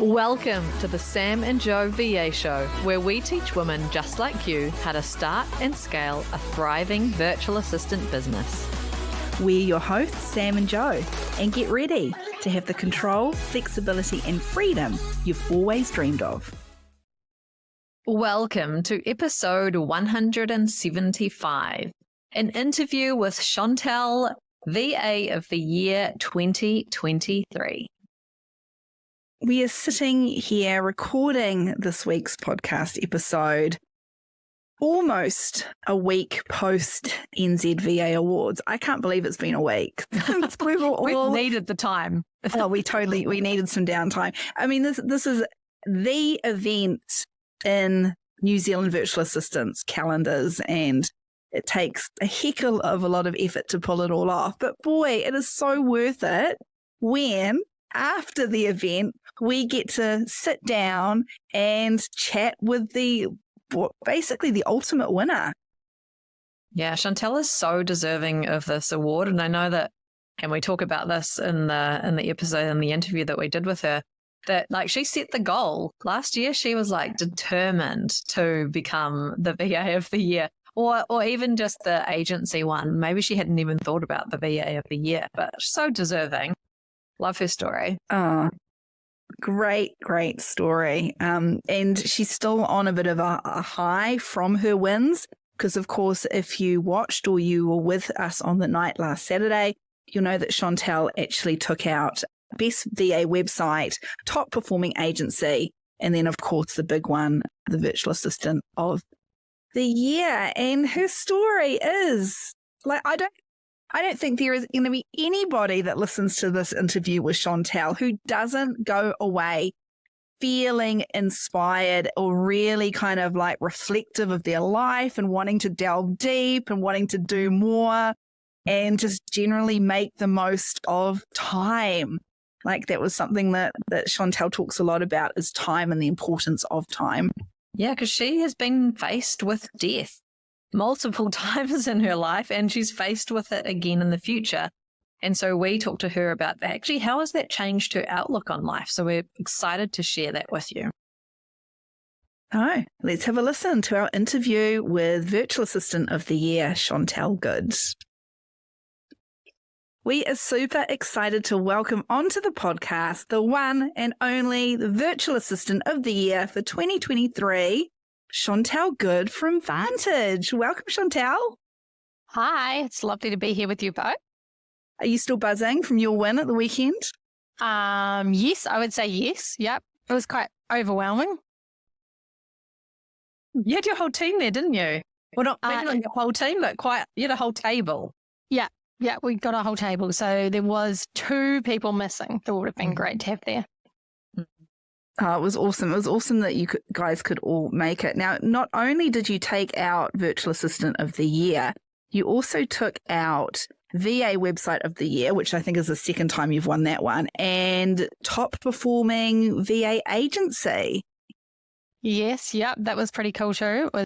Welcome to the Sam and Joe VA Show, where we teach women just like you how to start and scale a thriving virtual assistant business. We're your hosts, Sam and Joe, and get ready to have the control, flexibility, and freedom you've always dreamed of. Welcome to episode 175, an interview with Chantelle, VA of the Year 2023. We are sitting here recording this week's podcast episode almost a week post NZVA Awards. I can't believe it's been a week. We've needed the time. We needed some downtime. I mean, this is the event in New Zealand virtual assistants calendars, and it takes a heck of a lot of effort to pull it all off. But boy, it is so worth it when after the event, we get to sit down and chat with basically the ultimate winner. Yeah, Chantelle is so deserving of this award. And I know that, and we talk about this in the episode, in the interview that we did with her, that like she set the goal. Last year, she was like determined to become the VA of the year. Or even just the agency one. Maybe she hadn't even thought about the VA of the year, but so deserving. Love her story. Oh, great story. And she's still on a bit of a high from her wins because, of course, if you watched or you were with us on the night last Saturday, you'll know that Chantelle actually took out Best VA Website, Top Performing Agency, and then, of course, the big one, the Virtual Assistant of the Year. And her story is like, I don't think there is going to be anybody that listens to this interview with Chantelle who doesn't go away feeling inspired or really kind of like reflective of their life and wanting to delve deep and wanting to do more and just generally make the most of time. Like that was something that Chantelle talks a lot about, is time and the importance of time. Yeah, because she has been faced with death multiple times in her life, and she's faced with it again in the future. And so we talked to her about that. Actually, how has that changed her outlook on life? So we're excited to share that with you. Oh, let's have a listen to our interview with Virtual Assistant of the Year, Chantelle Good. We are super excited to welcome onto the podcast the one and only the Virtual Assistant of the Year for 2023, Chantelle Good from Varntige. Welcome, Chantelle. Hi, it's lovely to be here with you both. Are you still buzzing from your win at the weekend? Yes, I would say yes. Yep. It was quite overwhelming. You had your whole team there, didn't you? Well, not maybe your whole team, but you had a whole table. Yeah, we got a whole table. So there was 2 people missing that would have been great to have there. It was awesome. It was awesome that you guys could all make it. Now, not only did you take out Virtual Assistant of the Year, you also took out VA Website of the Year, which I think is the second time you've won that one, and Top Performing VA Agency. Yes, yep, that was pretty cool too. It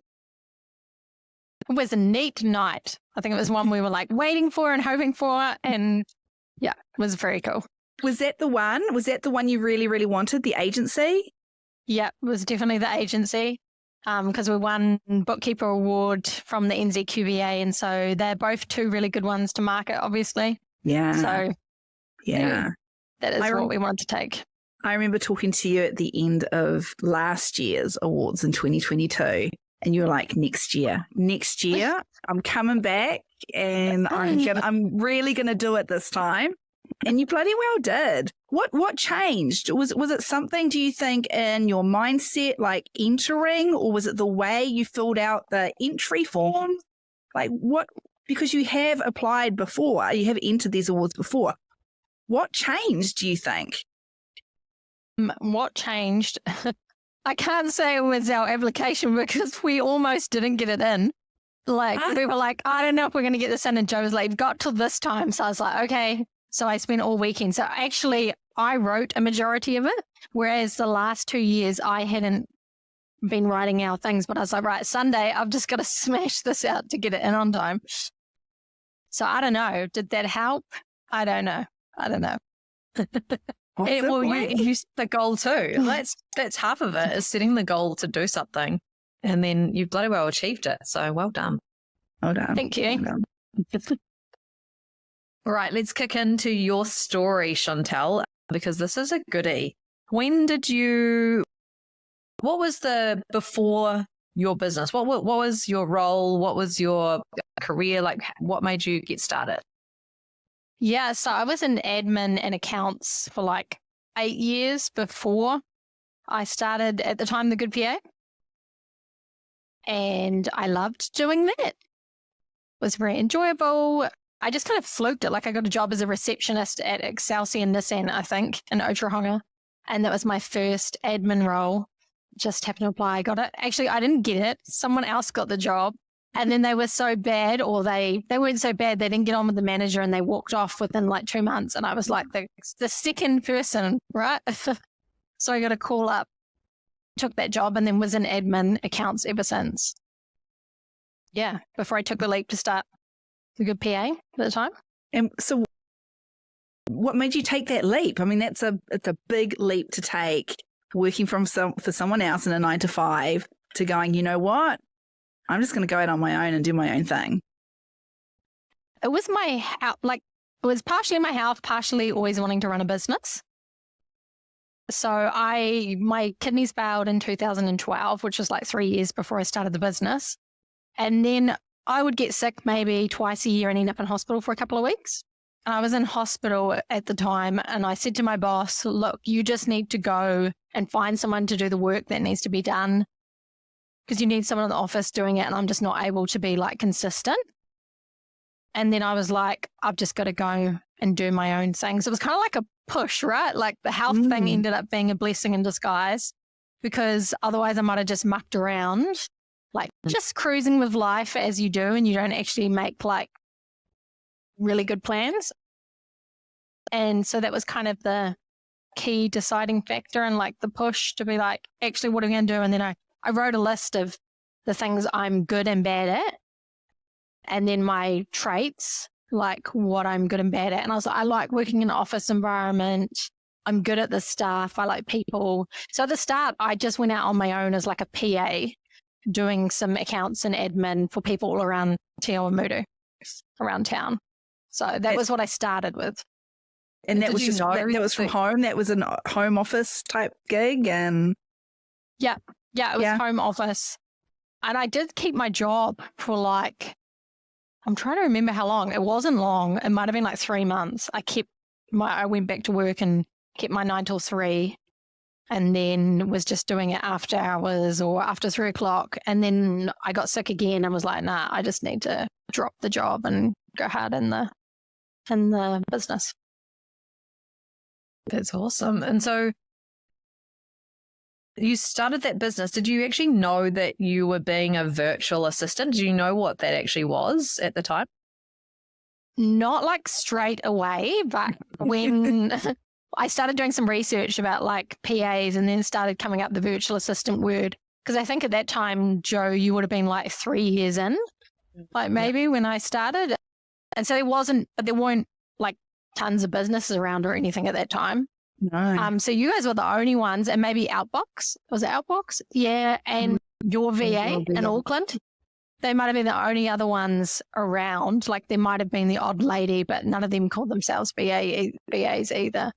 was a neat night. I think it was one we were like waiting for and hoping for, and yeah, it was very cool. Was that the one? Was that the one you really, really wanted, the agency? Yeah, it was definitely the agency because we won Bookkeeper Award from the NZQVA, and so they're both 2 really good ones to market, obviously. Yeah. So, yeah. That is what we want to take. I remember talking to you at the end of last year's awards in 2022, and you were like, next year, I'm coming back and I'm really going to do it this time. And you bloody well did. What changed? Was it something, do you think, in your mindset, like entering, or was it the way you filled out the entry form? Like what, because you have applied before, you have entered these awards before. What changed, do you think? What changed? I can't say it was our application because we almost didn't get it in. Like we were like, I don't know if we're going to get this in. And Joe was like, got till this time. So I was like, okay. So I spent all weekend. So actually, I wrote a majority of it, whereas the last 2 years I hadn't been writing our things. But I was like, right, Sunday, I've just got to smash this out to get it in on time. So I don't know. Did that help? I don't know. Well, you set the goal too. That's half of it, is setting the goal to do something. And then you've bloody well achieved it. So well done. Well done. Thank you. Well done. All right, let's kick into your story, Chantelle, because this is a goodie. What was the before your business? What was your role? What was your career? Like, what made you get started? Yeah, so I was in admin and accounts for like 8 years before I started, at the time, the Good PA. And I loved doing that. It was very enjoyable. I just kind of fluked it. Like, I got a job as a receptionist at Excelsior Nissan, I think, in Otorohanga. And that was my first admin role. Just happened to apply. I got it. Actually, I didn't get it. Someone else got the job. And then they were so bad, or they weren't so bad, they didn't get on with the manager and they walked off within like 2 months. And I was like the second person, right? So I got a call up, took that job, and then was in admin accounts ever since. Yeah, before I took the leap to start the Good PA at the time. And so what made you take that leap? I mean, it's a big leap to take, working for someone else in a 9 to 5 to going, you know what? I'm just going to go out on my own and do my own thing. It was it was partially my health, partially always wanting to run a business. So my kidneys failed in 2012, which was like 3 years before I started the business. And then I would get sick maybe twice a year and end up in hospital for a couple of weeks. And I was in hospital at the time, and I said to my boss, look, you just need to go and find someone to do the work that needs to be done, because you need someone in the office doing it, and I'm just not able to be like consistent. And then I was like, I've just got to go and do my own things. It was kind of like a push, right? Like the health thing ended up being a blessing in disguise, because otherwise I might have just mucked around, like just cruising with life as you do, and you don't actually make like really good plans. And so that was kind of the key deciding factor, and like the push to be like, actually, what are we going to do? And then I wrote a list of the things I'm good and bad at, and then my traits, like what I'm good and bad at. And I was like, I like working in an office environment. I'm good at the staff. I like people. So at the start, I just went out on my own as like a PA, doing some accounts and admin for people all around Te Awamutu, around town. So that was what I started with. And that was just that was from home. That was a home office type gig, and yeah, it was home office. And I did keep my job for like, I'm trying to remember how long. It wasn't long. It might have been like 3 months. I went back to work and kept my 9 till 3, and then was just doing it after hours or after 3 o'clock. And then I got sick again and was like, nah, I just need to drop the job and go hard in the business. That's awesome. And so you started that business. Did you actually know that you were being a virtual assistant? Did you know what that actually was at the time? Not like straight away, but when I started doing some research about like PAs, and then started coming up the virtual assistant word, because I think at that time, Joe, you would have been like 3 years in, like maybe when I started. And so there weren't like tons of businesses around or anything at that time. no. So you guys were the only ones, and maybe Outbox. Was it Outbox? Yeah. And your VA in Auckland. They might have been the only other ones around. Like there might have been the odd lady, but none of them called themselves VAs either.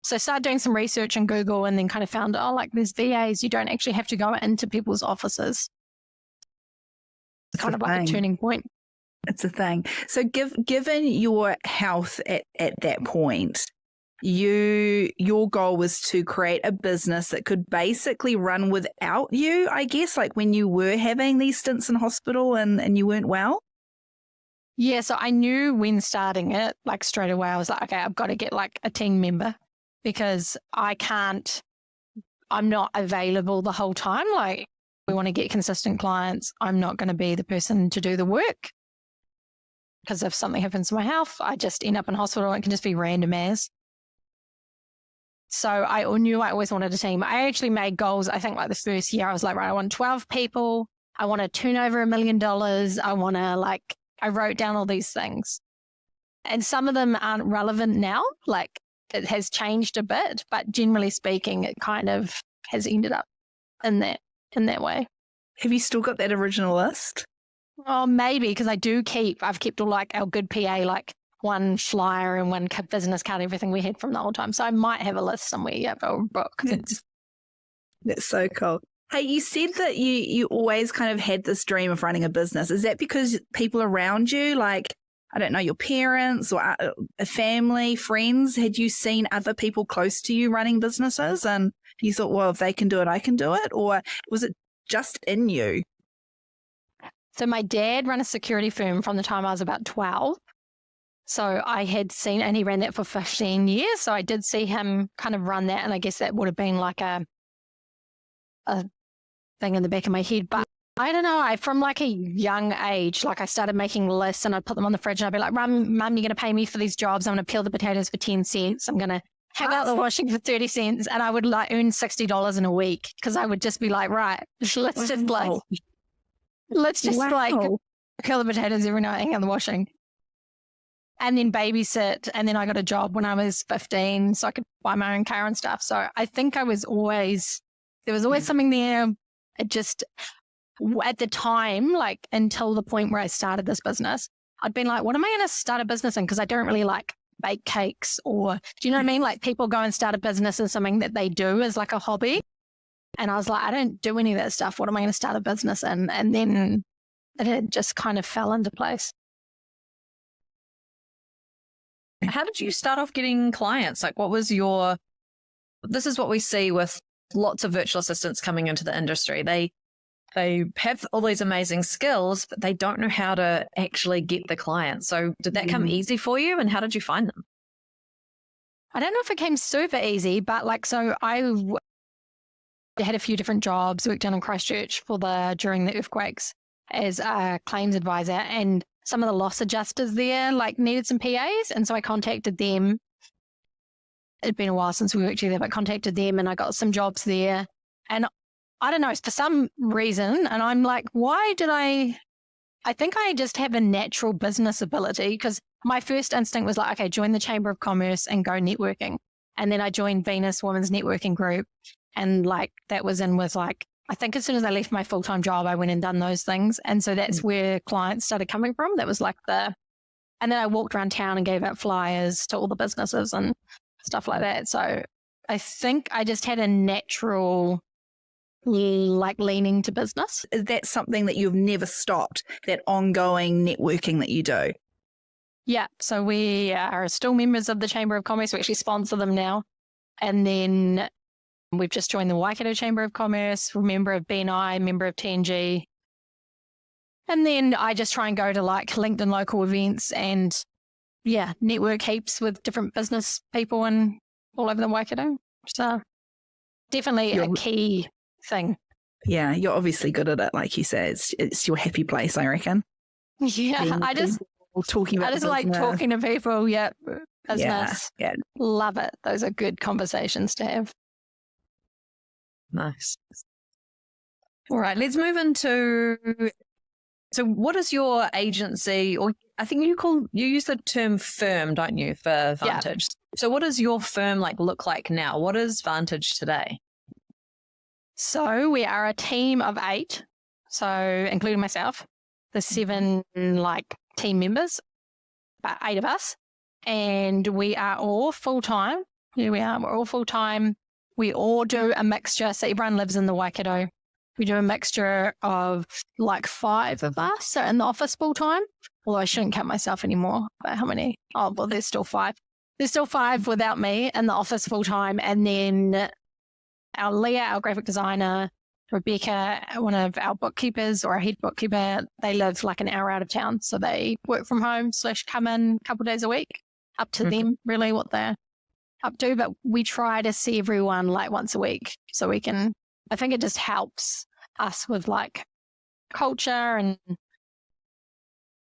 So I started doing some research on Google, and then kind of found, like there's VAs. You don't actually have to go into people's offices. It's kind of like a turning point. It's a thing. So given your health at that point, your goal was to create a business that could basically run without you, I guess, like when you were having these stints in hospital and you weren't well? Yeah, so I knew when starting it, like straight away, I was like, okay, I've got to get like a team member, because I'm not available the whole time. Like we want to get consistent clients. I'm not going to be the person to do the work, because if something happens to my health, I just end up in hospital. It can just be random as. So I knew I always wanted a team. I actually made goals. I think like the first year I was like, right, I want 12 people. I want to turn over $1 million. I wrote down all these things. And some of them aren't relevant now. Like it has changed a bit, but generally speaking, it kind of has ended up in that way. Have you still got that original list? Oh, maybe, because I've kept all like our good PA, like one flyer and one business card, everything we had from the old time. So I might have a list somewhere, or a book. That's so cool. Hey, you said that you always kind of had this dream of running a business. Is that because people around you, like, I don't know, your parents or a family, friends, had you seen other people close to you running businesses and you thought, well, if they can do it, I can do it? Or was it just in you? So my dad ran a security firm from the time I was about 12. So I had seen, and he ran that for 15 years. So I did see him kind of run that. And I guess that would have been like a thing in the back of my head. But I don't know, from like a young age, like I started making lists and I'd put them on the fridge and I'd be like, Mum, you're going to pay me for these jobs. I'm going to peel the potatoes for 10 cents. I'm going to hang out the washing for 30 cents. And I would like earn $60 in a week because I would just be like, right, let's just like peel the potatoes every night, hang out the washing. And then babysit. And then I got a job when I was 15 so I could buy my own car and stuff. So I think there was always something there. It just, at the time, like until the point where I started this business, I'd been like, what am I going to start a business in? Because I don't really like bake cakes or, do you know what I mean? Like people go and start a business as something that they do as like a hobby. And I was like, I don't do any of that stuff. What am I going to start a business in? And then it just kind of fell into place. How did you start off getting clients? Like, what was this is what we see with lots of virtual assistants coming into the industry. They have all these amazing skills, but they don't know how to actually get the clients. So did that come easy for you? And how did you find them? I don't know if it came super easy, but like, so I had a few different jobs, worked down in Christchurch during the earthquakes as a claims advisor, and some of the loss adjusters there like needed some PAs. And so I contacted them. It'd been a while since we worked together, but contacted them and I got some jobs there. And I don't know, for some reason, and I'm like, why did I think I just have a natural business ability, because my first instinct was like, okay, join the Chamber of Commerce and go networking. And then I joined Venus Women's Networking Group. And like that was like, I think as soon as I left my full-time job, I went and done those things. And so that's where clients started coming from. That was like and then I walked around town and gave out flyers to all the businesses and stuff like that. So I think I just had a natural like leaning to business. Is that something that you've never stopped, that ongoing networking that you do? Yeah. So we are still members of the Chamber of Commerce. We actually sponsor them now. And then we've just joined the Waikato Chamber of Commerce, we're a member of BNI, member of TNG. And then I just try and go to like LinkedIn local events and network heaps with different business people and all over the Waikato. So definitely a key thing. Yeah, you're obviously good at it. Like you say, it's your happy place, I reckon. Yeah, I just like talking to people. Yeah, business. Yeah. Love it. Those are good conversations to have. Nice. All right, let's move into, so what is your agency, or I think you use the term firm, don't you, for Varntige? Yeah. So what does your firm look like now? What is Varntige today? So we are a team of 8, so including myself, the 7 team members, about 8 of us, and we are all full-time. Here we are, we're all full-time. We all do a mixture. So everyone lives in the Waikato. We do a mixture of 5 of us are in the office full time. Although I shouldn't count myself anymore. But how many? Oh, well, there's still 5. There's still 5 without me in the office full time. And then our Leah, our graphic designer, Rebecca, one of our bookkeepers or our head bookkeeper, they live an hour out of town. So they work from home / come in a couple of days a week. Up to them, really, what they're up to, but we try to see everyone once a week so we can, I think it just helps us with culture, and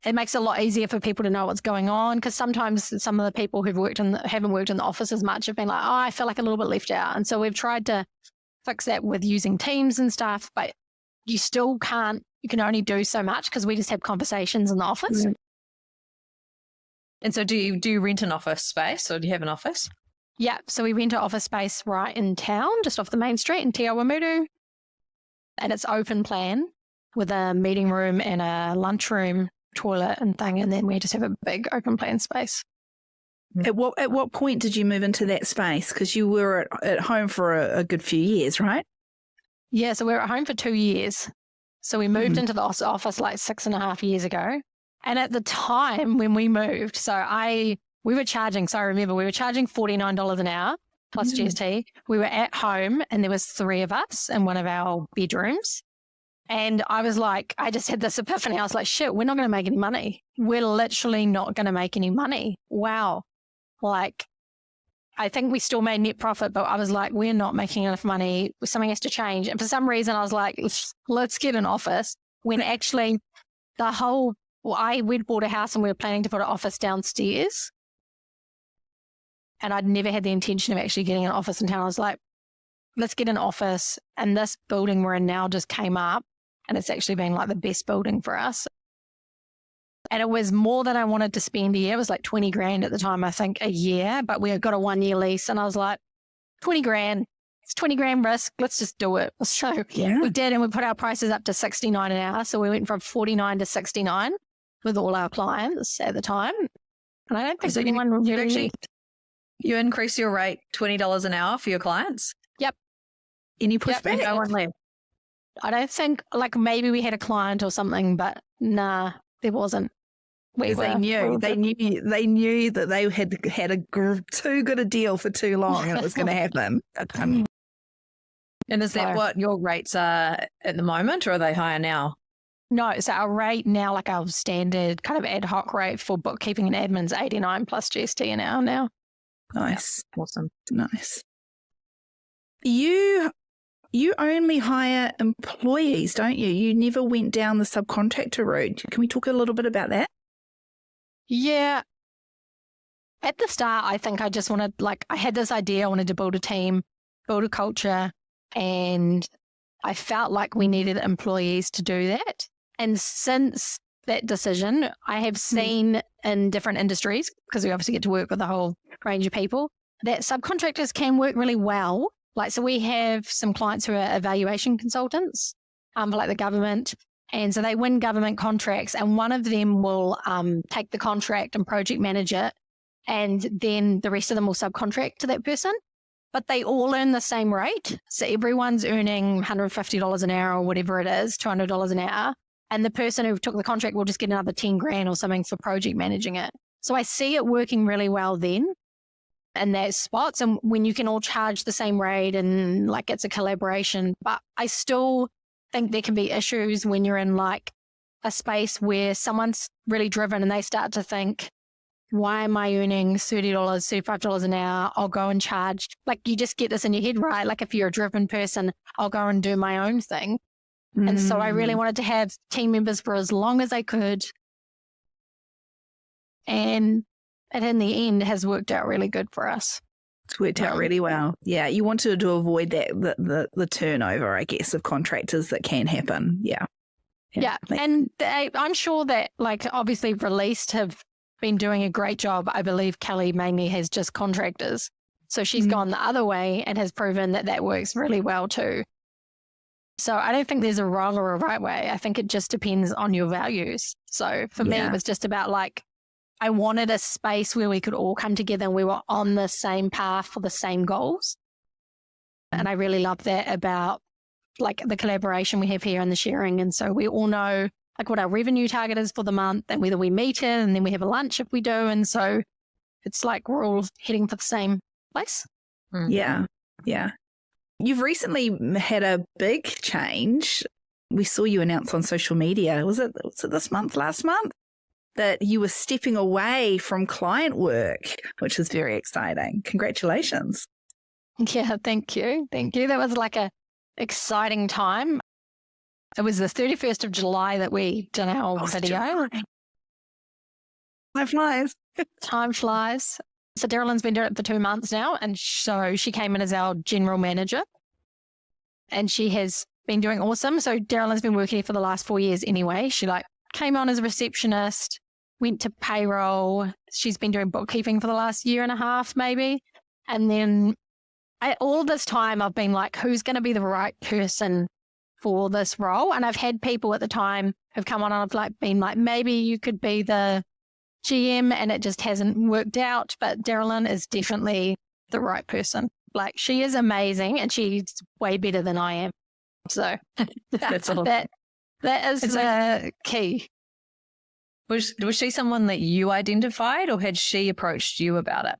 it makes it a lot easier for people to know what's going on, because sometimes some of the people haven't worked in the office as much have been like, oh, I feel like a little bit left out. And so we've tried to fix that with using Teams and stuff, but you can only do so much because we just have conversations in the office. And so do you rent an office space, or do you have an office? Yeah, so we rent an office space right in town, just off the main street in Te Awamutu. And it's open plan with a meeting room and a lunchroom, toilet and thing. And then we just have a big open plan space. At what point did you move into that space? Because you were at home for a good few years, right? Yeah, so we were at home for 2 years. So we moved into the office like 6.5 years ago. And at the time when we moved, we were charging $49 an hour plus GST. We were at home and there was 3 of us in one of our bedrooms. And I was like, I just had this epiphany. I was like, shit, we're not going to make any money. We're literally not going to make any money. Wow. Like, I think we still made net profit, but I was like, we're not making enough money. Something has to change. And for some reason, I was like, let's get an office. When actually we'd bought a house and we were planning to put an office downstairs. And I'd never had the intention of actually getting an office in town. I was like, let's get an office. And this building we're in now just came up. And it's actually been like the best building for us. And it was more than I wanted to spend a year. It was like 20 grand at the time, I think, a year. But we had got a 1-year lease. And I was like, 20 grand. It's 20 grand risk. Let's just do it. So we did. And we put our prices up to 69 an hour. So we went from 49 to 69 with all our clients at the time. And I don't think anyone really... You increase your rate $20 an hour for your clients? Yep. Any pushback? No one left. I don't think, like maybe we had a client or something, but nah, there wasn't. They knew that they had too good a deal for too long and it was going to happen. And is that what your rates are at the moment, or are they higher now? No, so our rate now, like our standard kind of ad hoc rate for bookkeeping and admin is 89 plus GST an hour now. Nice. Awesome. Nice. You only hire employees, don't you? You never went down the subcontractor route. Can we talk a little bit about that? Yeah. At the start, I think I just wanted, I had this idea. I wanted to build a team, build a culture, and I felt like we needed employees to do that. And since that decision, I have seen in different industries, because we obviously get to work with a whole range of people, that subcontractors can work really well. So we have some clients who are evaluation consultants for the government. And so they win government contracts, and one of them will take the contract and project manage it. And then the rest of them will subcontract to that person. But they all earn the same rate. So everyone's earning $150 an hour or whatever it is, $200 an hour. And the person who took the contract will just get another 10 grand or something for project managing it. So I see it working really well then in those spots. And when you can all charge the same rate and it's a collaboration. But I still think there can be issues when you're in a space where someone's really driven and they start to think, why am I earning $30, $35 an hour? I'll go and charge. You just get this in your head, right? If you're a driven person, I'll go and do my own thing. And so I really wanted to have team members for as long as I could. And it in the end has worked out really good for us. It's worked out really well. Yeah, you wanted to avoid that the turnover, I guess, of contractors that can happen. Yeah. And I'm sure that obviously Released have been doing a great job. I believe Kelly mainly has just contractors. So she's gone the other way and has proven that works really well too. So I don't think there's a wrong or a right way. I think it just depends on your values. So for me, it was just about I wanted a space where we could all come together and we were on the same path for the same goals. And I really love that about the collaboration we have here and the sharing. And so we all know what our revenue target is for the month and whether we meet it, and then we have a lunch if we do. And so it's we're all heading for the same place. Yeah. Yeah. You've recently had a big change. We saw you announce on social media. Was it this month, last month, that you were stepping away from client work, which is very exciting. Congratulations. Yeah, thank you. Thank you. That was a exciting time. It was the 31st of July that we did our video. Time flies. Time flies. So Darylyn's been doing it for 2 months now. And so she came in as our general manager and she has been doing awesome. So Darylyn's been working here for the last 4 years anyway. She came on as a receptionist, went to payroll. She's been doing bookkeeping for the last 1.5 years maybe. And then all this time I've been like, who's going to be the right person for this role? And I've had people at the time who've come on and I've like been like, maybe you could be the GM, and it just hasn't worked out. But Darylyn is definitely the right person. Like, she is amazing and she's way better than I am. So That's all. that is the key. Was she someone that you identified, or had she approached you about it?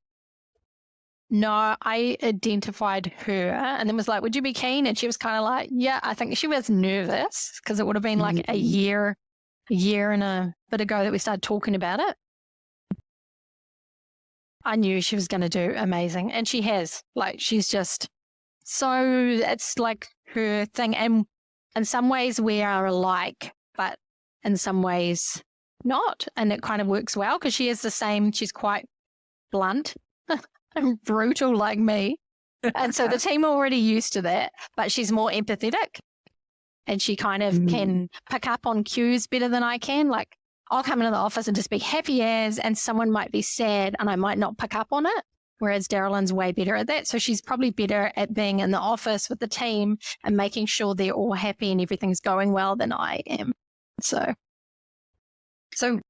No, I identified her and then was like, would you be keen? And she was kind of like, yeah. I think she was nervous because it would have been like a year and a bit ago that we started talking about it. I knew she was going to do amazing, and she has. Like, she's just so, it's like her thing. And in some ways we are alike, but in some ways not. And it kind of works well because she is the same. She's quite blunt and brutal like me. And so the team are already used to that, but she's more empathetic and she kind of can pick up on cues better than I can. Like, I'll come into the office and just be happy as, and someone might be sad and I might not pick up on it. Whereas Darylyn's way better at that. So she's probably better at being in the office with the team and making sure they're all happy and everything's going well than I am. So it's a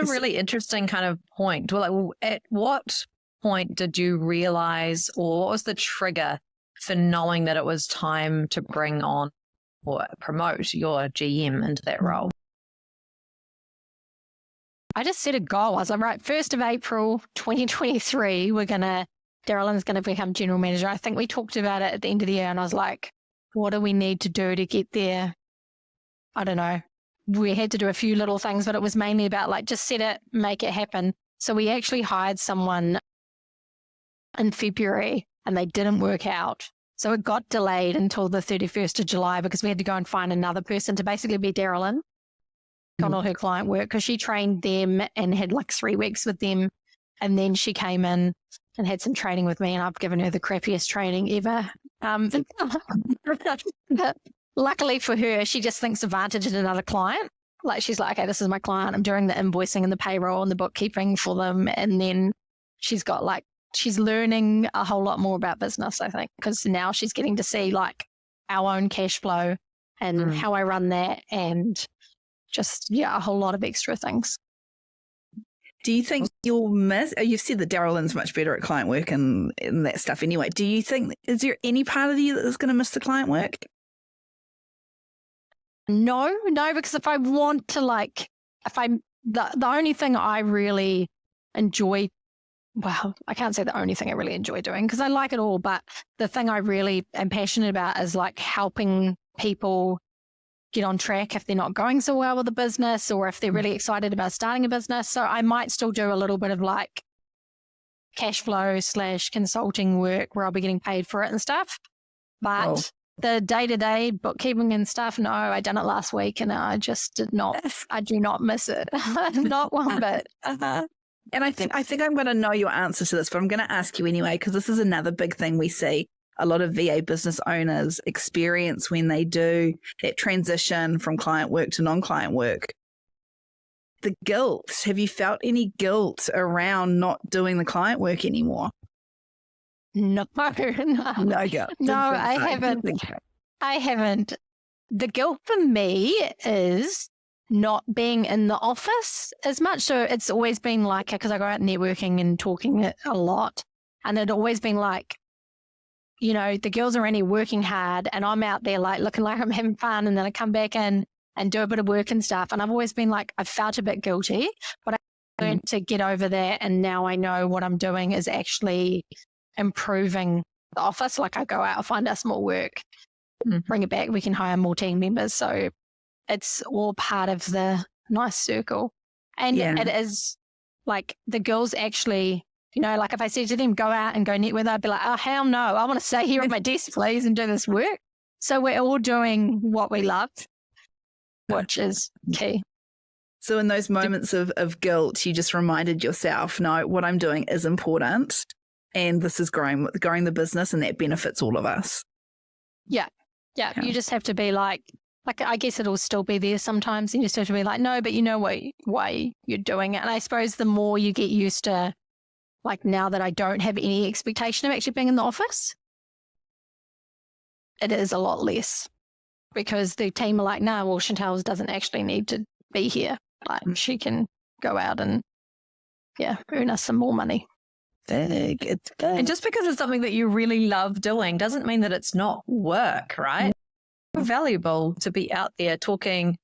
really interesting kind of point. Well, like, at what point did you realize, or what was the trigger for knowing that it was time to bring on or promote your GM into that role? I just set a goal. I was like, right, 1st of April, 2023, Darylyn's going to become general manager. I think we talked about it at the end of the year, and I was like, what do we need to do to get there? I don't know. We had to do a few little things, but it was mainly about like, just set it, make it happen. So we actually hired someone in February and they didn't work out. So it got delayed until the 31st of July because we had to go and find another person to basically be Darylyn on all her client work, because she trained them and had like 3 weeks with them. And then she came in and had some training with me, and I've given her the crappiest training ever. But luckily for her, she just thinks Varntige is another client. Like, she's like, okay, this is my client. I'm doing the invoicing and the payroll and the bookkeeping for them. And then she's learning a whole lot more about business, I think, because now she's getting to see like our own cash flow and how I run that, and just, a whole lot of extra things. Do you think you'll miss, you've said that Darylyn's much better at client work and that stuff anyway. Do you think, is there any part of you that is going to miss the client work? No, because if I want to the only thing I really enjoy, well, I can't say the only thing I really enjoy doing because I like it all, but the thing I really am passionate about is like helping people get on track if they're not going so well with the business, or if they're really excited about starting a business. So I might still do a little bit of like cash flow / consulting work where I'll be getting paid for it and stuff. But the day-to-day bookkeeping and stuff, no, I done it last week and I just I do not miss it. Not one bit. And I think I'm going to know your answer to this, but I'm going to ask you anyway, because this is another big thing we see a lot of VA business owners experience when they do that transition from client work to non-client work. The guilt. Have you felt any guilt around not doing the client work anymore? No, No guilt. No, I haven't. I haven't. The guilt for me is not being in the office as much. So it's always been like, because I go out networking and talking a lot, and it always been like, the girls are only working hard and I'm out there like looking like I'm having fun, and then I come back in and do a bit of work and stuff. And I've always been like, I felt a bit guilty, but I learned to get over that. And now I know what I'm doing is actually improving the office. Like, I go out, I find us more work, bring it back, we can hire more team members. So it's all part of the nice circle. And it is like the girls actually, like if I said to them, go out and go net with, I'd be like, oh, hell no, I want to stay here at my desk, please, and do this work. So we're all doing what we love, which is key. So in those moments of guilt, you just reminded yourself, no, what I'm doing is important, and this is growing the business, and that benefits all of us. Yeah. You just have to be like I guess it'll still be there sometimes, and you just have to be like, no, but you know why you're doing it. And I suppose the more you get used to like now that I don't have any expectation of actually being in the office, it is a lot less because the team are like, no, well, Chantelle doesn't actually need to be here. Like she can go out and earn us some more money. It's big. And just because it's something that you really love doing doesn't mean that it's not work, right? It's valuable to be out there talking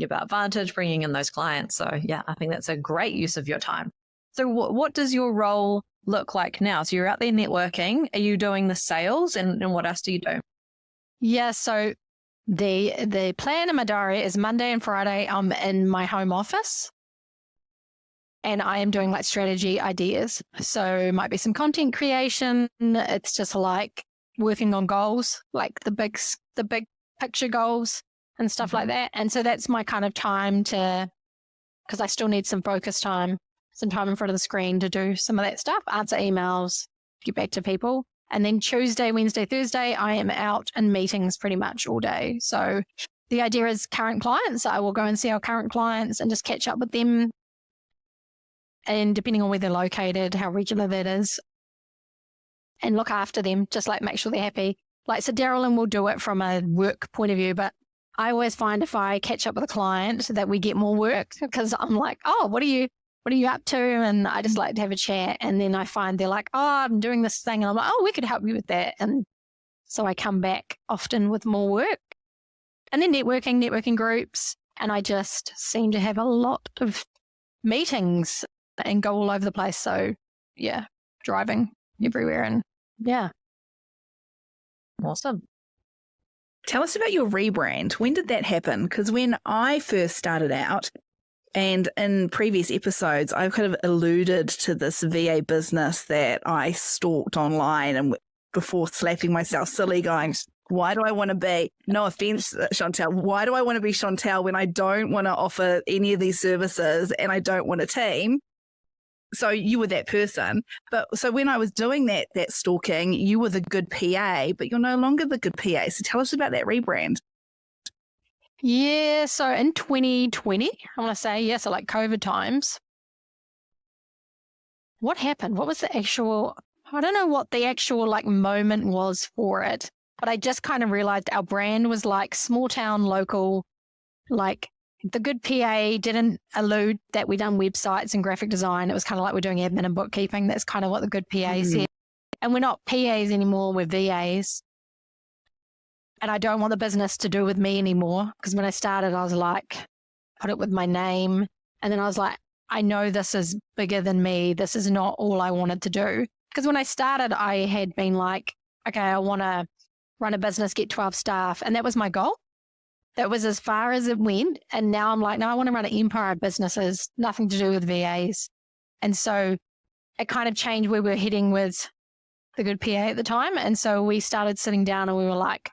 about Varntige, bringing in those clients. So yeah, I think that's a great use of your time. So what does your role look like now? So you're out there networking. Are you doing the sales and what else do you do? Yeah, so the plan in my diary is Monday and Friday I'm in my home office and I am doing like strategy ideas. So it might be some content creation. It's just like working on goals, like the big picture goals and stuff like that. And so that's my kind of time because I still need some focus time, some time in front of the screen to do some of that stuff, answer emails, get back to people. And then Tuesday, Wednesday, Thursday, I am out in meetings pretty much all day. So the idea is current clients. I will go and see our current clients and just catch up with them. And depending on where they're located, how regular that is, and look after them, just like make sure they're happy. Like, so Darylyn will do it from a work point of view, but I always find if I catch up with a client that we get more work because I'm like, oh, what are you up to? And I just like to have a chat. And then I find they're like, oh, I'm doing this thing. And I'm like, oh, we could help you with that. And so I come back often with more work. And then networking groups. And I just seem to have a lot of meetings and go all over the place. So yeah, driving everywhere. And yeah. Awesome. Tell us about your rebrand. When did that happen? Because when I first started out, and in previous episodes, I've kind of alluded to this VA business that I stalked online and before slapping myself silly going, why do I want to be, no offense, Chantelle, why do I want to be Chantelle when I don't want to offer any of these services and I don't want a team? So you were that person. But so when I was doing that stalking, you were the good PA, but you're no longer the good PA. So tell us about that rebrand. Yeah, so in 2020, I want to say, so like COVID times, what happened? What was the actual, I don't know what the actual like moment was for it, but I just kind of realized our brand was like small town, local, like the good PA didn't allude that we done websites and graphic design. It was kind of like we're doing admin and bookkeeping. That's kind of what the good PA said. And we're not PAs anymore, we're VAs. And I don't want the business to do with me anymore. Because when I started, I was like, put it with my name. And then I was like, I know this is bigger than me. This is not all I wanted to do. Because when I started, I had been like, okay, I want to run a business, get 12 staff. And that was my goal. That was as far as it went. And now I'm like, no, I want to run an empire of businesses, nothing to do with VAs. And so it kind of changed where we were heading with the good PA at the time. And so we started sitting down and we were like,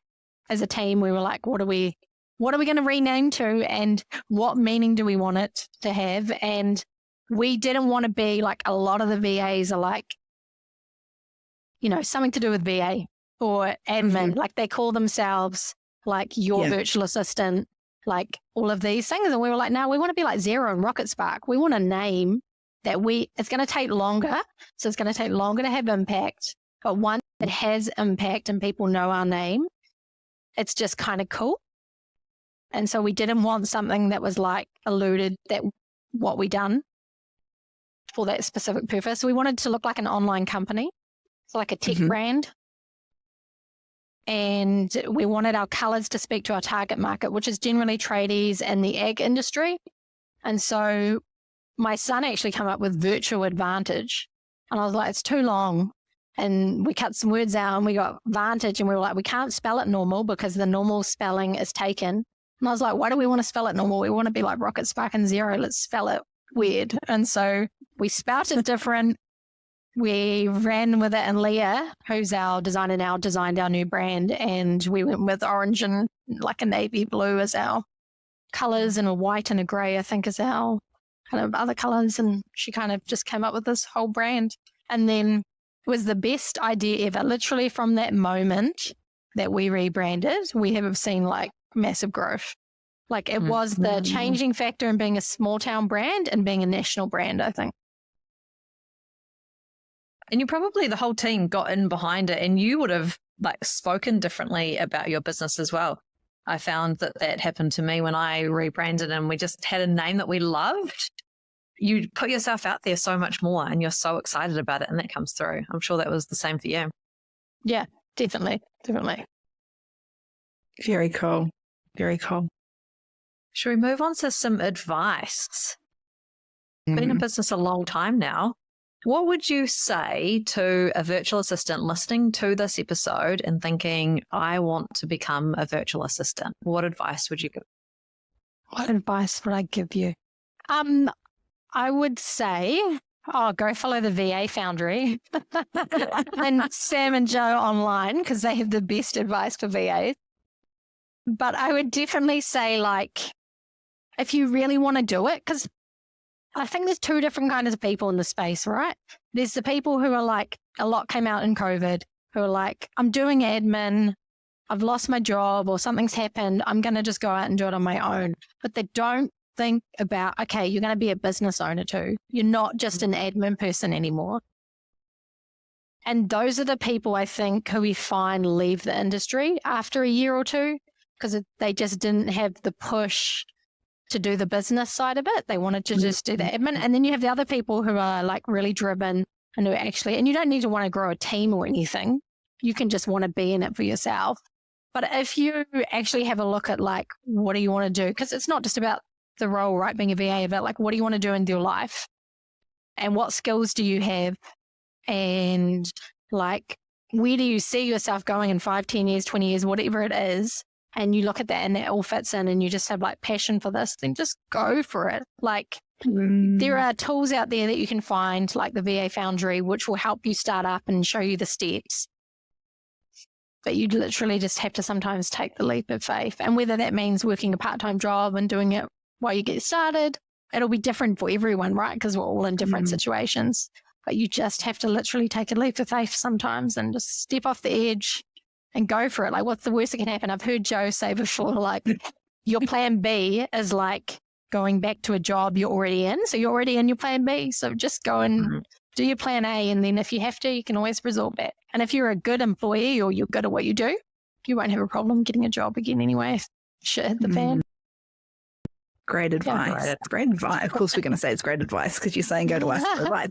as a team, we were like, what are we going to rename to and what meaning do we want it to have? And we didn't want to be like a lot of the VAs are like, something to do with VA or admin. Like they call themselves like your virtual assistant, like all of these things. And we were like, no, we want to be like Xero and Rocket Spark. We want a name that it's going to take longer. So it's going to take longer to have impact, but one that has impact and people know our name. It's just kind of cool. And so we didn't want something that was like alluded that what we done for that specific purpose. We wanted to look like an online company, so like a tech brand. And we wanted our colors to speak to our target market, which is generally tradies and the ag industry. And so my son actually came up with virtual advantage. And I was like, it's too long. And we cut some words out and we got Varntige and we were like, we can't spell it normal because the normal spelling is taken. And I was like, why do we want to spell it normal? We want to be like Rocket Spark and Xero. Let's spell it weird. And so we spelled it different. We ran with it and Leah, who's our designer now, designed our new brand. And we went with orange and like a navy blue as our colors and a white and a gray, I think is our kind of other colors. And she kind of just came up with this whole brand. And then it was the best idea ever. Literally from that moment that we rebranded, we have seen like massive growth. Like it was the changing factor in being a small town brand and being a national brand, I think. And you probably, the whole team got in behind it, and you would have like spoken differently about your business as well. I found that happened to me when I rebranded and we just had a name that we loved. You put yourself out there so much more and you're so excited about it, and that comes through. I'm sure that was the same for you. Yeah, definitely. Very cool. Very cool. Should we move on to some advice? Been in business a long time now. What would you say to a virtual assistant listening to this episode and thinking, I want to become a virtual assistant? What advice would you give? What advice would I give you? I would say, go follow the VA Foundry and Sam and Joe online, because they have the best advice for VAs. But I would definitely say, like, if you really want to do it, because I think there's two different kinds of people in the space, right? There's the people who are like, a lot came out in COVID, who are like, I'm doing admin, I've lost my job or something's happened, I'm going to just go out and do it on my own. But they don't think about, okay, you're going to be a business owner too. You're not just an admin person anymore. And those are the people I think who we find leave the industry after a year or two, because they just didn't have the push to do the business side of it. They wanted to just do the admin. And then you have the other people who are like really driven and who actually, and you don't need to want to grow a team or anything. You can just want to be in it for yourself. But if you actually have a look at like, what do you want to do? Because it's not just about the role, right? Being a VA, about like, what do you want to do in your life? And what skills do you have? And like, where do you see yourself going in 5, 10 years, 20 years, whatever it is? And you look at that and it all fits in and you just have like passion for this, then just go for it. Like there are tools out there that you can find, like the VA Foundry, which will help you start up and show you the steps. But you literally just have to sometimes take the leap of faith. And whether that means working a part-time job and doing it while you get started, it'll be different for everyone, right? Because we're all in different situations. But you just have to literally take a leap of faith sometimes and just step off the edge and go for it. Like, what's the worst that can happen? I've heard Joe say before, like, your plan B is like going back to a job you're already in. So you're already in your plan B. So just go and do your plan A. And then if you have to, you can always resort back. And if you're a good employee or you're good at what you do, you won't have a problem getting a job again anyway. Shit hit the fan. Great advice. Yeah. Great advice. Of course, we're going to say it's great advice because you're saying go to us for advice.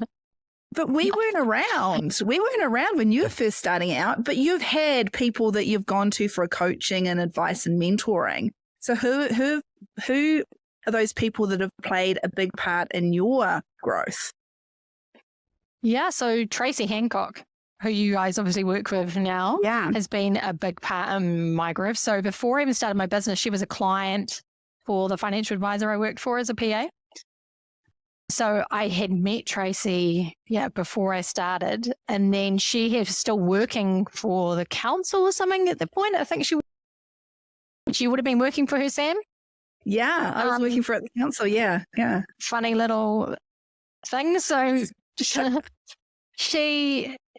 But we weren't around. We weren't around when you were first starting out, but you've had people that you've gone to for coaching and advice and mentoring. So who are those people that have played a big part in your growth? Yeah, so Tracy Hancock, who you guys obviously work with now, has been a big part in my growth. So before I even started my business, she was a client for the financial advisor I worked for as a PA. So I had met Tracy, before I started, and then she was still working for the council or something at the point. I think she would have been working for her, Sam. Yeah, I was working for at the council. Yeah. Funny little thing. So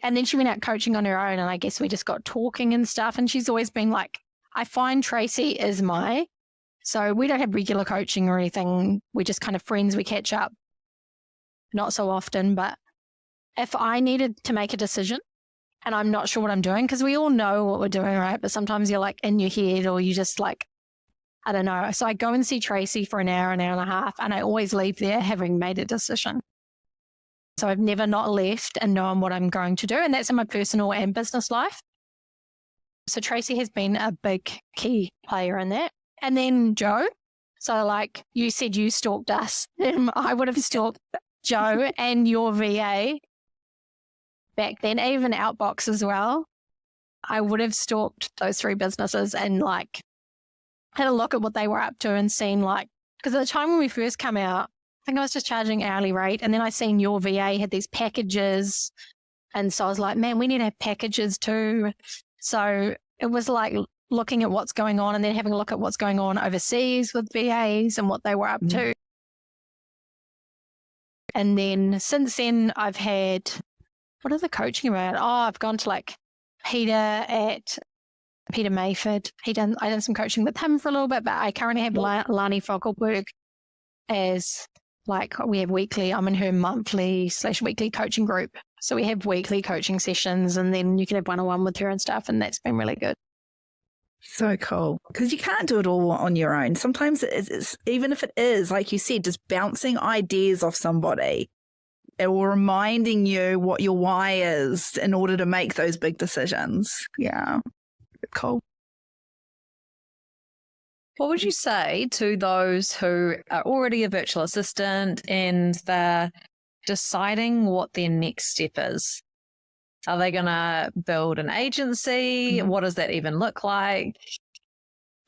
and then she went out coaching on her own, and I guess we just got talking and stuff. And she's always been like, I find Tracy is so we don't have regular coaching or anything. We're just kind of friends. We catch up. Not so often, but if I needed to make a decision and I'm not sure what I'm doing, because we all know what we're doing, right? But sometimes you're like in your head or you just like, I don't know. So I go and see Tracy for an hour and a half, and I always leave there having made a decision. So I've never not left and known what I'm going to do. And that's in my personal and business life. So Tracy has been a big key player in that. And then Joe. So like you said, you stalked us. I would have stalked Joe and your VA back then, even Outbox as well. I would have stalked those 3 businesses and like had a look at what they were up to and seen like, because at the time when we first come out, I think I was just charging hourly rate, and then I seen your VA had these packages, and so I was like, man, we need to have packages too. So it was like looking at what's going on and then having a look at what's going on overseas with VAs and what they were up to. And then since then, I've had, what are the coaching about? I've gone to like Peter Mayford. I done some coaching with him for a little bit, but I currently have Lani Fogelberg as like, we have weekly, I'm in her monthly/weekly coaching group. So we have weekly coaching sessions, and then you can have one-on-one with her and stuff, and that's been really good. So cool. Because you can't do it all on your own. Sometimes it's even if it is, like you said, just bouncing ideas off somebody or reminding you what your why is in order to make those big decisions. Yeah. Cool. What would you say to those who are already a virtual assistant and they're deciding what their next step is? Are they going to build an agency? What does that even look like?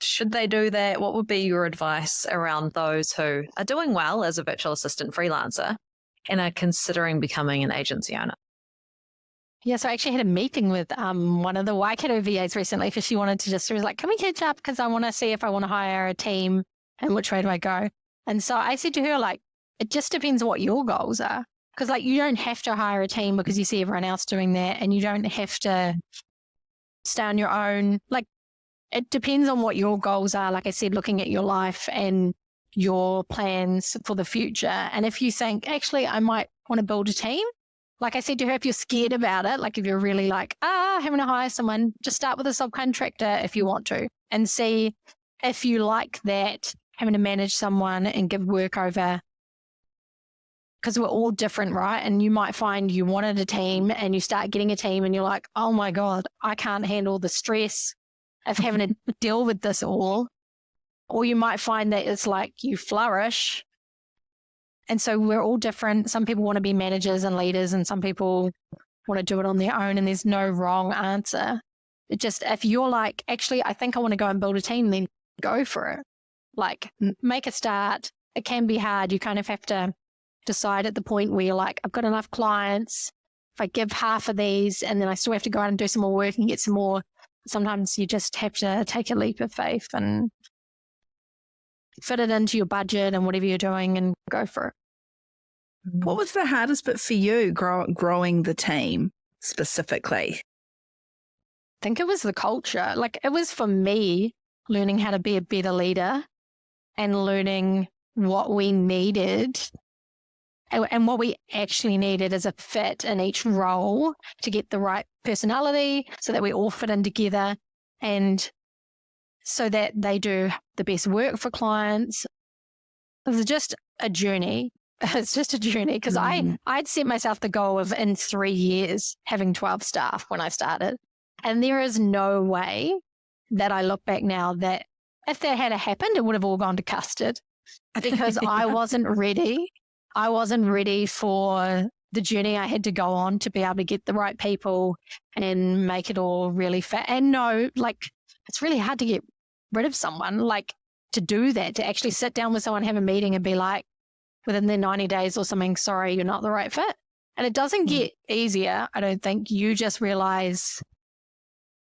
Should they do that? What would be your advice around those who are doing well as a virtual assistant freelancer and are considering becoming an agency owner? Yeah, so I actually had a meeting with one of the Waikato VAs recently because she wanted to she was like, can we catch up? Because I want to see if I want to hire a team and which way do I go? And so I said to her, like, it just depends what your goals are. Because, like, you don't have to hire a team because you see everyone else doing that, and you don't have to stay on your own. Like, it depends on what your goals are. Like I said, looking at your life and your plans for the future. And if you think, actually, I might want to build a team, like I said to her, if you're scared about it, like if you're really like, having to hire someone, just start with a subcontractor if you want to and see if you like that, having to manage someone and give work over. Because we're all different, right? And you might find you wanted a team and you start getting a team and you're like, oh my God, I can't handle the stress of having to deal with this all. Or you might find that it's like you flourish. And so we're all different. Some people want to be managers and leaders and some people want to do it on their own, and there's no wrong answer. It just, if you're like, actually, I think I want to go and build a team, then go for it. Like, make a start. It can be hard. You kind of have to decide at the point where you're like, I've got enough clients. If I give half of these and then I still have to go out and do some more work and get some more, sometimes you just have to take a leap of faith and fit it into your budget and whatever you're doing and go for it. What was the hardest bit for you growing the team specifically? I think it was the culture. Like, it was for me learning how to be a better leader and learning what we needed and what we actually needed as a fit in each role to get the right personality so that we all fit in together and so that they do the best work for clients. It was just a journey. It's just a journey because I'd set myself the goal of in 3 years having 12 staff when I started. And there is no way that I look back now that if that had happened, it would have all gone to custard because I wasn't ready. I wasn't ready for the journey I had to go on to be able to get the right people and make it all really fit. And no, like, it's really hard to get rid of someone, like to do that, to actually sit down with someone, have a meeting and be like, within their 90 days or something, sorry, you're not the right fit. And it doesn't get easier. I don't think. You just realize,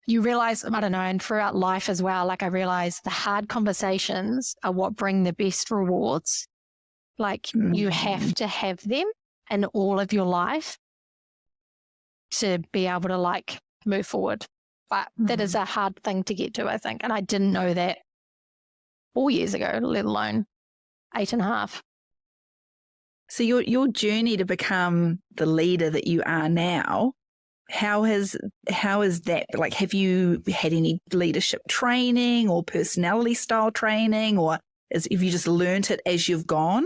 I don't know, and throughout life as well, like I realized the hard conversations are what bring the best rewards. Like you have to have them in all of your life to be able to like move forward. But that is a hard thing to get to, I think. And I didn't know that 4 years ago, let alone 8.5. So your journey to become the leader that you are now, how is that? Like, have you had any leadership training or personality style training, or have you just learnt it as you've gone?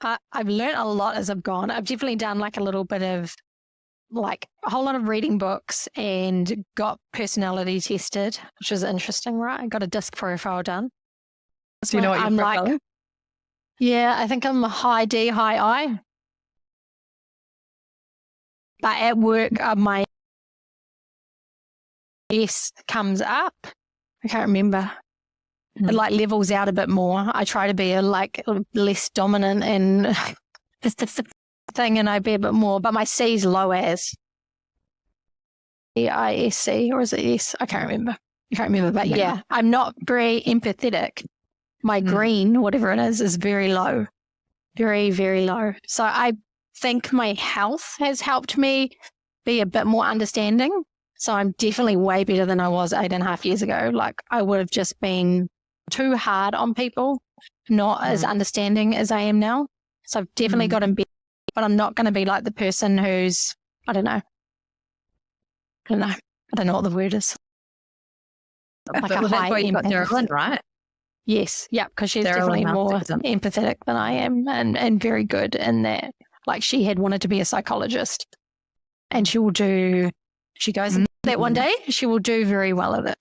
I've learned a lot as I've gone. I've definitely done like a little bit of like a whole lot of reading books and got personality tested, which was interesting, right? I got a disc profile done. Do you know what your profile is? Yeah, I think I'm a high D, high I. But at work, my S comes up. I can't remember. It like levels out a bit more. I try to be less dominant and it's the thing, and I be a bit more. But my C's low as EISC, or is it S? I can't remember. But yeah, I'm not very empathetic. My green, whatever it is very low. Very, very low. So I think my health has helped me be a bit more understanding. So I'm definitely way better than I was 8.5 years ago. Like I would have just been too hard on people, not as understanding as I am now. So I've definitely gotten better. but I'm not going to be like the person who's, I don't know what the word is. Like but a that's high why you got empath. Darylyn, right? Yes, yeah, because she's Darylyn definitely more Hunt. empathetic than I am, and very good in that. Like, she had wanted to be a psychologist, and she goes into that one day, she will do very well at it.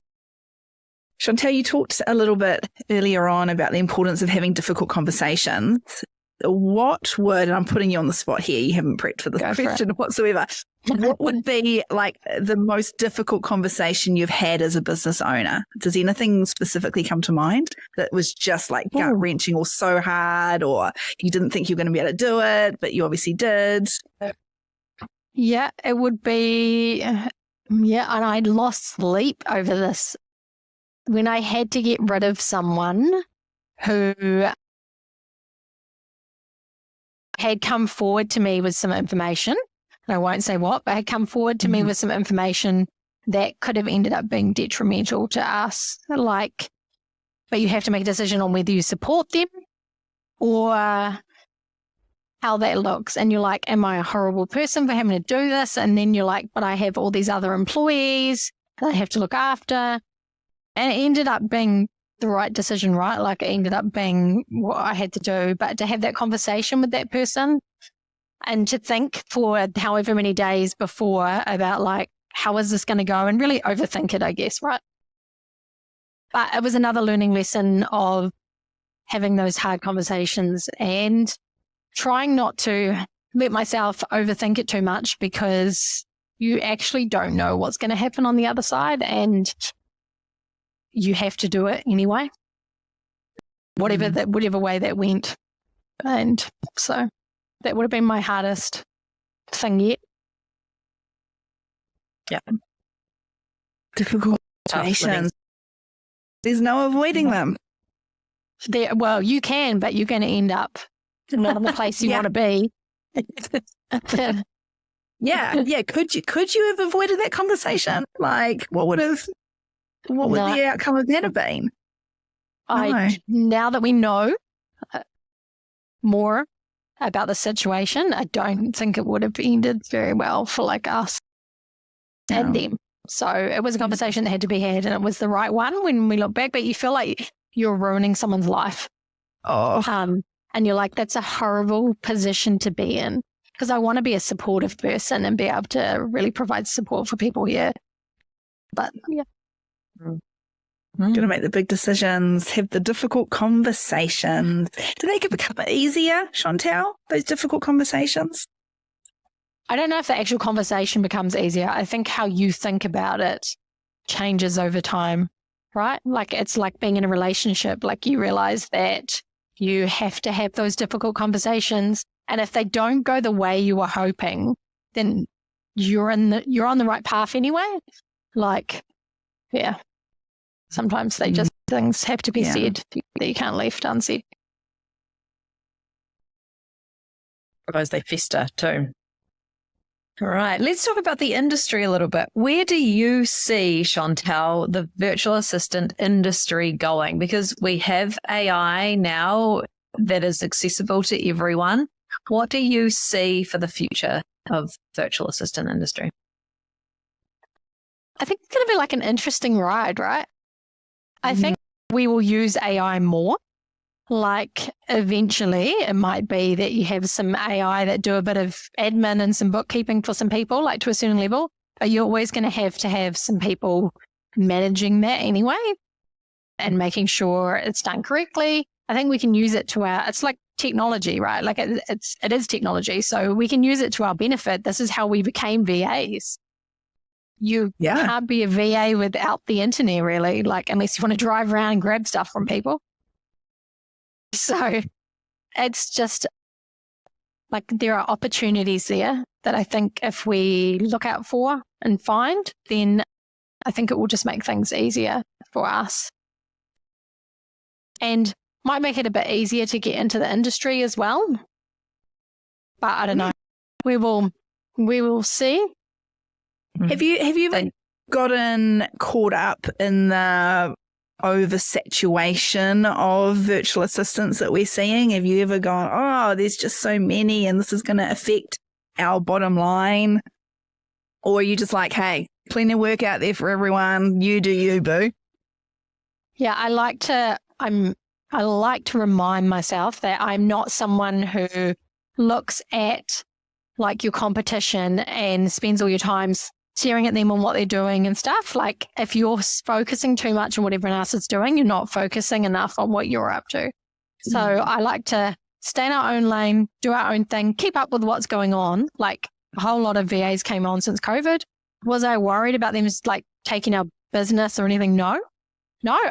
Chantelle, you talked a little bit earlier on about the importance of having difficult conversations. What would, and I'm putting you on the spot here, you haven't prepped for this question whatsoever. What would be like the most difficult conversation you've had as a business owner? Does anything specifically come to mind that was just like gut wrenching or so hard, or you didn't think you were going to be able to do it, but you obviously did? Yeah, it would be, and I lost sleep over this. When I had to get rid of someone who had come forward to me with some information, and I won't say what, but had come forward to me with some information that could have ended up being detrimental to us. Like, but you have to make a decision on whether you support them or how that looks. And you're like, am I a horrible person for having to do this? And then you're like, but I have all these other employees that I have to look after. And it ended up being the right decision, right? Like, it ended up being what I had to do. But to have that conversation with that person and to think for however many days before about like, how is this going to go, and really overthink it, I guess, right? But it was another learning lesson of having those hard conversations and trying not to let myself overthink it too much, because you actually don't know what's going to happen on the other side, and you have to do it anyway, whatever way that went. And so that would have been my hardest thing yet. Yeah. Difficult conversations. There's no avoiding them. Well, you can, but you're going to end up not in the place you want to be. Yeah. Could you have avoided that conversation? Like, what would the outcome of that have been? Now that we know more about the situation, I don't think it would have ended very well for like us and them. So it was a conversation that had to be had, and it was the right one when we look back. But you feel like you're ruining someone's life. And you're like, that's a horrible position to be in, because I want to be a supportive person and be able to really provide support for people here. But yeah. Going to make the big decisions, have the difficult conversations. Do they become easier, Chantelle, those difficult conversations? I don't know if the actual conversation becomes easier. I think how you think about it changes over time, right? Like, it's like being in a relationship. Like, you realize that you have to have those difficult conversations. And if they don't go the way you were hoping, then you're on the right path anyway. Like, yeah. Sometimes things have to be said that you can't leave unsaid. Otherwise they fester too. All right, let's talk about the industry a little bit. Where do you see, Chantelle, the virtual assistant industry going? Because we have AI now that is accessible to everyone. What do you see for the future of virtual assistant industry? I think it's going to be like an interesting ride, right? I think we will use AI more. Like, eventually it might be that you have some AI that do a bit of admin and some bookkeeping for some people, like to a certain level, but you're always going to have some people managing that anyway and making sure it's done correctly. I think we can use it it's like technology, right? Like, it is technology. So we can use it to our benefit. This is how we became VAs. You can't be a VA without the internet, really, like, unless you want to drive around and grab stuff from people. So it's just like, there are opportunities there that I think if we look out for and find, then I think it will just make things easier for us. And might make it a bit easier to get into the industry as well. But I don't know. We will see. Have you ever gotten caught up in the oversaturation of virtual assistants that we're seeing? Have you ever gone, oh, there's just so many and this is going to affect our bottom line? Or are you just like, hey, plenty of work out there for everyone. You do you, boo. Yeah, I like to remind myself that I'm not someone who looks at like your competition and spends all your time staring at them on what they're doing and stuff. Like if you're focusing too much on what everyone else is doing, you're not focusing enough on what you're up to. So I like to stay in our own lane, do our own thing, keep up with what's going on. Like a whole lot of VAs came on since COVID. Was I worried about them just like taking our business or anything? No.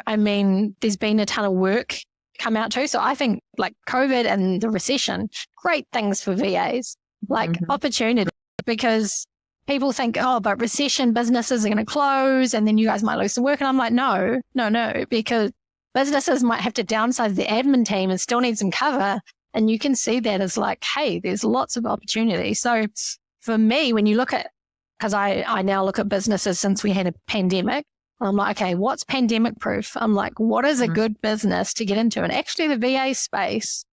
I mean, there's been a ton of work come out too. So I think like COVID and the recession, great things for VAs, like opportunity, because people think, oh, but recession, businesses are going to close and then you guys might lose some work. And I'm like, no, because businesses might have to downsize the admin team and still need some cover. And you can see that as like, hey, there's lots of opportunity. So for me, when you look at, because I now look at businesses since we had a pandemic, I'm like, okay, what's pandemic proof? I'm like, what is a good business to get into? And actually the VA space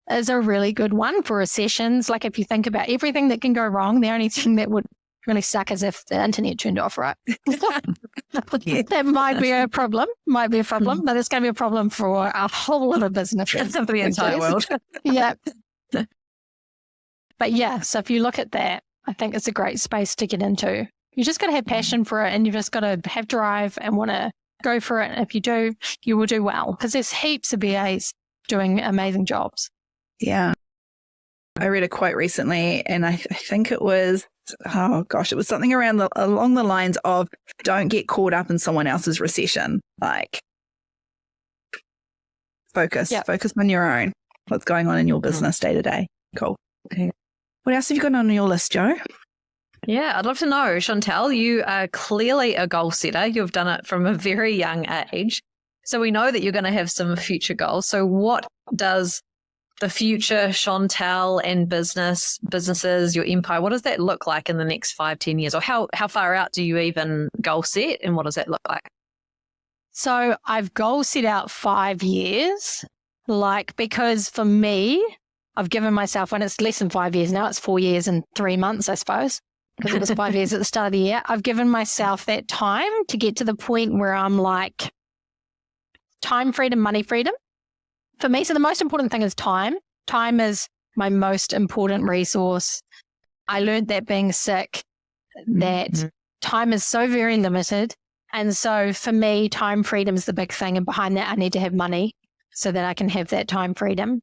is a really good one for recessions. Like if you think about everything that can go wrong, the only thing that would really suck is if the internet turned off, right? That might be a problem, but it's going to be a problem for a whole lot of businesses. For the entire world. Yeah. But yeah, so if you look at that, I think it's a great space to get into. You just got to have passion for it and you've just got to have drive and want to go for it. And if you do, you will do well because there's heaps of VAs doing amazing jobs. Yeah. I read a quote recently and I think it was, it was something along the lines of don't get caught up in someone else's recession. Like focus on your own. What's going on in your business day to day. Cool. Okay. What else have you got on your list, Jo? Yeah, I'd love to know, Chantelle, you are clearly a goal setter. You've done it from a very young age. So we know that you're going to have some future goals. So what does the future Chantelle and businesses, your empire, what does that look like in the next 5-10 years? Or how far out do you even goal set and what does that look like? So I've goal set out 5 years, because for me, I've given myself, when it's less than 5 years now, it's 4 years and 3 months, I suppose, because it was 5 years at the start of the year. I've given myself that time to get to the point where I'm like, time freedom, money freedom. For me, so the most important thing is time. Time is my most important resource. I learned that being sick, that time is so very limited. And so for me, time freedom is the big thing. And behind that, I need to have money so that I can have that time freedom.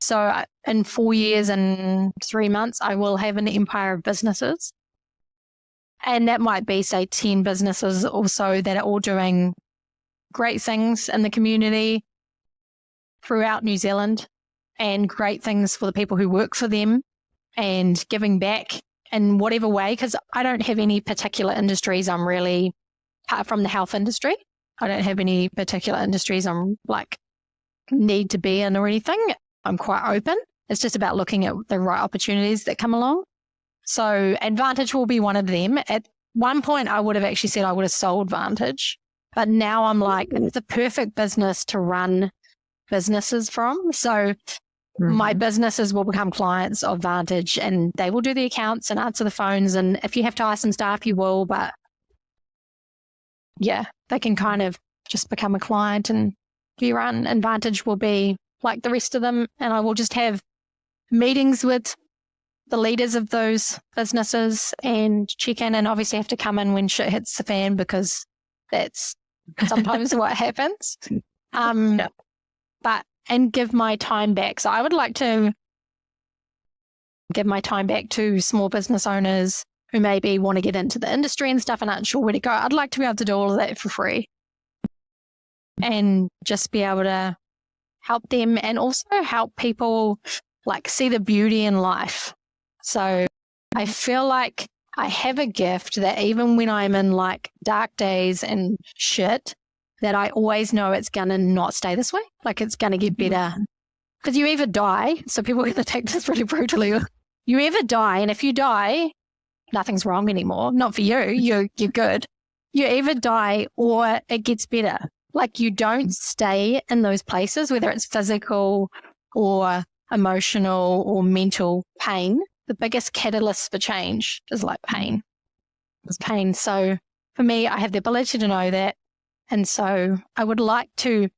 So in 4 years and 3 months, I will have an empire of businesses. And that might be, say, 10 businesses or so that are all doing great things in the community throughout New Zealand and great things for the people who work for them and giving back in whatever way, because I don't have any particular industries I'm really, apart from the health industry, I don't have any particular industries I'm like need to be in or anything. I'm quite open. It's just about looking at the right opportunities that come along. So Varntige will be one of them. At one point, I would have actually said I would have sold Varntige, but now I'm like, it's the perfect business to run businesses from. So my businesses will become clients of Varntige and they will do the accounts and answer the phones. And if you have to hire some staff, you will. But yeah, they can kind of just become a client and be run. And Varntige will be like the rest of them. And I will just have meetings with the leaders of those businesses and check in, and obviously have to come in when shit hits the fan because that's sometimes what happens. And give my time back. So I would like to give my time back to small business owners who maybe want to get into the industry and stuff and aren't sure where to go. I'd like to be able to do all of that for free and just be able to help them and also help people like see the beauty in life. So I feel like I have a gift that even when I'm in like dark days and shit, that I always know it's going to not stay this way. Like it's going to get better. Because you either die, so people are going to take this really brutally. You either die, and if you die, nothing's wrong anymore. Not for you. You're good. You either die or it gets better. Like you don't stay in those places, whether it's physical or emotional or mental pain. The biggest catalyst for change is like pain. It's pain. So for me, I have the ability to know that. And so I would like to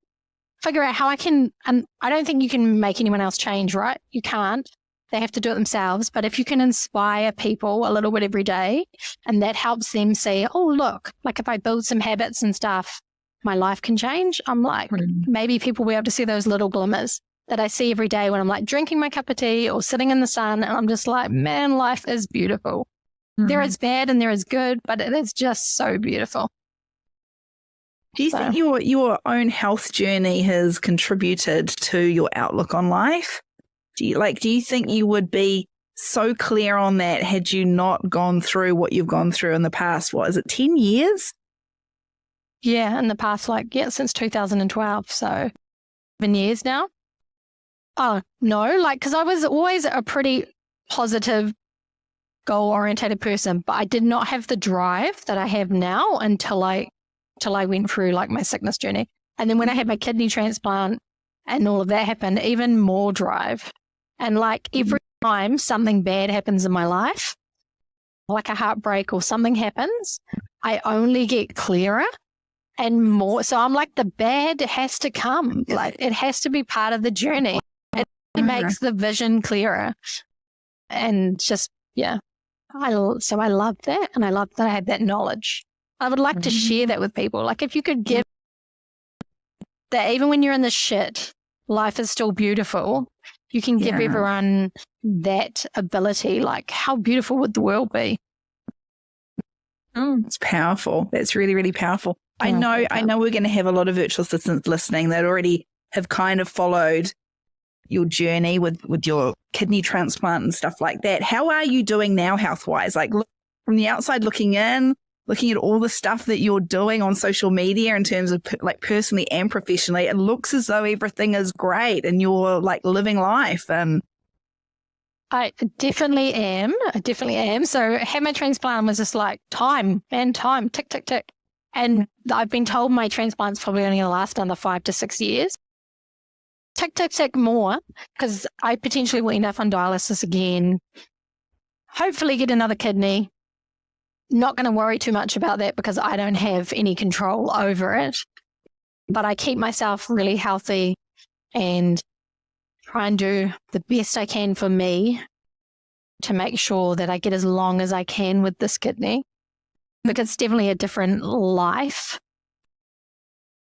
figure out how I can, and I don't think you can make anyone else change, right? You can't. They have to do it themselves. But if you can inspire people a little bit every day, and that helps them say, oh, look, like if I build some habits and stuff, my life can change. I'm like, maybe people will be able to see those little glimmers that I see every day when I'm like drinking my cup of tea or sitting in the sun. And I'm just like, man, life is beautiful. There is bad and there is good, but it is just so beautiful. Do you think your own health journey has contributed to your outlook on life? Do you think you would be so clear on that had you not gone through what you've gone through in the past? What is it, 10 years? Yeah, in the past, since 2012. So 7 years now. Oh, no, because I was always a pretty positive, goal-orientated person, but I did not have the drive that I have now until I went through my sickness journey. And then when I had my kidney transplant and all of that happened, even more drive. And every time something bad happens in my life, like a heartbreak or something happens, I only get clearer and more. So I'm like, the bad has to come. It has to be part of the journey. It makes the vision clearer. And just, yeah. So I love that. And I love that I had that knowledge. I would like to share that with people. If you could give that, even when you're in the shit, life is still beautiful. You can give everyone that ability. How beautiful would the world be? It's powerful. That's really, really powerful. I know we're going to have a lot of virtual assistants listening that already have kind of followed your journey with your kidney transplant and stuff like that. How are you doing now health-wise? From the outside looking in, looking at all the stuff that you're doing on social media in terms of personally and professionally, it looks as though everything is great and you're living life. And I definitely am. So had my transplant was just time, tick, tick, tick. And I've been told my transplant's probably only going to last another 5 to 6 years. Tick, tick, tick more, because I potentially will end up on dialysis again. Hopefully get another kidney. Not going to worry too much about that because I don't have any control over it. But I keep myself really healthy and try and do the best I can for me to make sure that I get as long as I can with this kidney, because it's definitely a different life.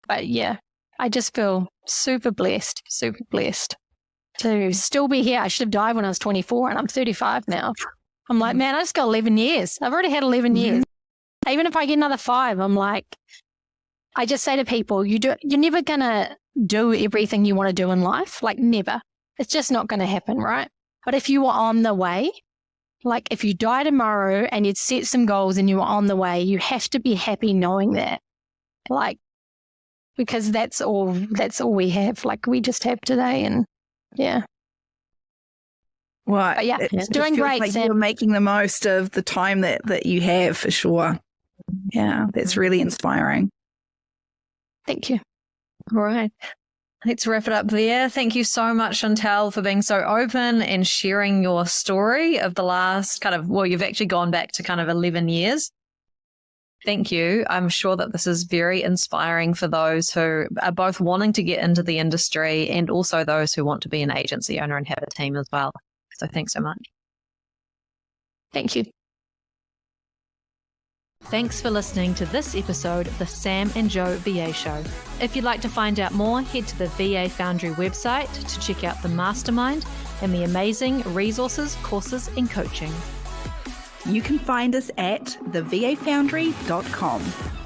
But yeah, I just feel super blessed to still be here. I should have died when I was 24 and I'm 35 now. I'm like, man, I just got 11 years. I've already had 11 years. Even if I get another 5, I'm like, I just say to people, you're never going to do everything you want to do in life. Never. It's just not going to happen, right? But if you were on the way, if you die tomorrow and you'd set some goals and you were on the way, you have to be happy knowing that. Because that's all we have. We just have today. And yeah. Well, but yeah, it's doing great. You're making the most of the time that you have, for sure. Yeah, that's really inspiring. Thank you. All right. Let's wrap it up there. Thank you so much, Chantelle, for being so open and sharing your story of the last you've actually gone back to 11 years. Thank you. I'm sure that this is very inspiring for those who are both wanting to get into the industry and also those who want to be an agency owner and have a team as well. So thanks so much. Thank you. Thanks for listening to this episode of the Sam and Joe VA Show. If you'd like to find out more, head to the VA Foundry website to check out the mastermind and the amazing resources, courses, and coaching. You can find us at thevafoundry.com.